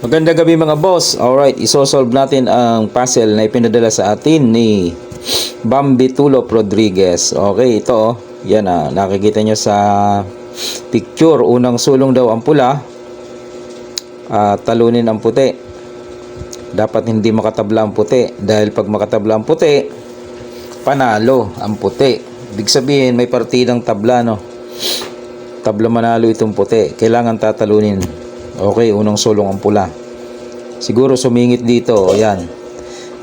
Magandang gabi mga boss. Alright, isosolve natin ang puzzle na ipinadala sa atin ni Bambi Tulop Rodriguez. Okay, ito yan nakikita nyo sa picture. Unang sulong daw ang pula, talunin ang puti. Dapat hindi makatabla ang puti, dahil pag makatabla ang puti, panalo ang puti. Ibig sabihin may partidang tabla, no? Tabla manalo itong puti, kailangan tatalunin. Okay, unang sulong ang pula. Siguro sumingit dito, ayan.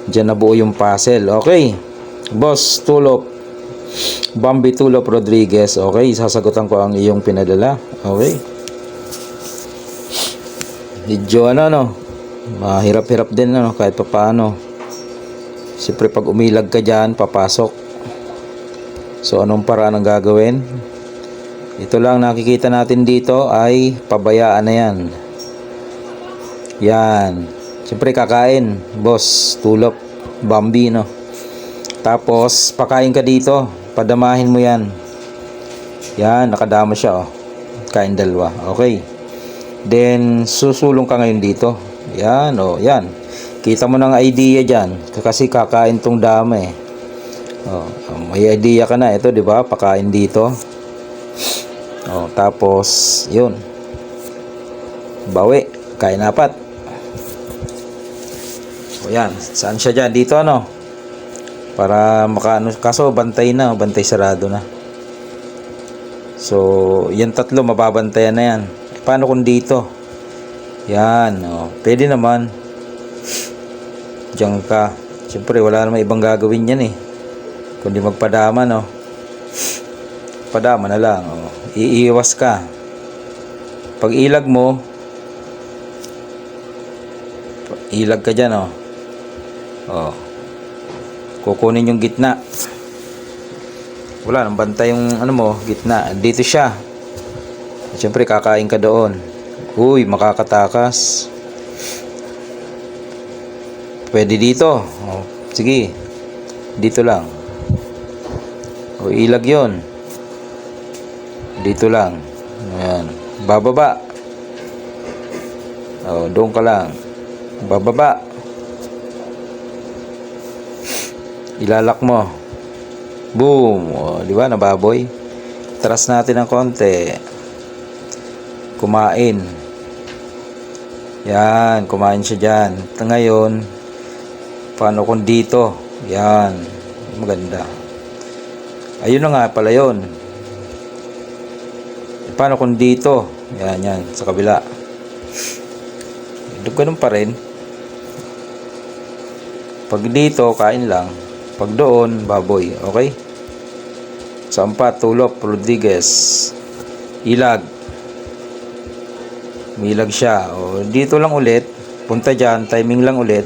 Diyan nabuo yung puzzle. Okay, Boss Tulop, Bambi Tulop Rodriguez. Okay, sasagutan ko ang iyong pinadala. Okay. Medyo mahirap-hirap din kahit pa paano. Siyempre pag umilag ka dyan, papasok. So anong paraan ang gagawin? Ito lang nakikita natin dito ay pabayaan na yan. Yan. Siyempre kakain, Boss Tulop, Bambi, no? Tapos pakain ka dito, padamahin mo yan. Yan, nakadama siya, oh. Kain dalawa. Okay. Then susulong ka ngayon dito. Yan, oh, yan. Kita mo ng idea dyan, kasi kakain tong dama eh. Oh, may idea ka na ito, 'di ba? Pakain dito. Oh, tapos yun. Bawi, kain apat. O yan, saan siya dyan? Dito para kaso bantay bantay sarado na. So, yan tatlo mababantayan na yan. Paano kung dito? Yan, pwede naman. Diyan ka. Siyempre, wala naman ibang gagawin yan eh. Kundi magpadama, Padama na lang, Iiwas ka. Pag ilag mo, ilag ka dyan, kukunin yung gitna. Wala nang bantay yung gitna. Dito siya. Siyempre kakain ka doon. Uy, makakatakas. Pwede dito. Sige. Dito lang. Ilag yon. Dito lang. Ayan. Bababa. Doon ka lang. Bababa. Ilalak mo. Boom. Di ba nababoy? Tras natin ng konti. Kumain. Yan, kumain siya dyan. Ngayon, paano kung dito? Yan. Maganda. Ayun na nga pala yun. Paano kung dito? Yan, sa kabila. Ganun pa rin. Pag dito, kain lang. Pag doon, baboy. Okay? Sa 4, Tulop Rodriguez. Ilag. Milag siya. Dito lang ulit. Punta dyan. Timing lang ulit.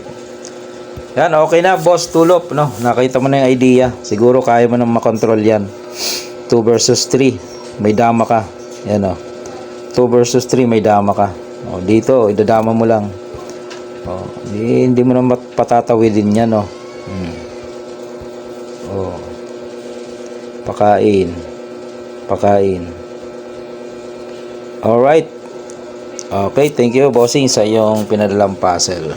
Yan, okay na, Boss Tulop, Nakita mo na yung idea. Siguro kaya mo nang makontrol yan. 2 versus 3. May dama ka. Yan, 2 versus 3, may dama ka. Dito, idadama mo lang. Hindi mo na patatawidin yan, Pakain. Alright. Okay, thank you, bossing, sa iyong pinadalang puzzle.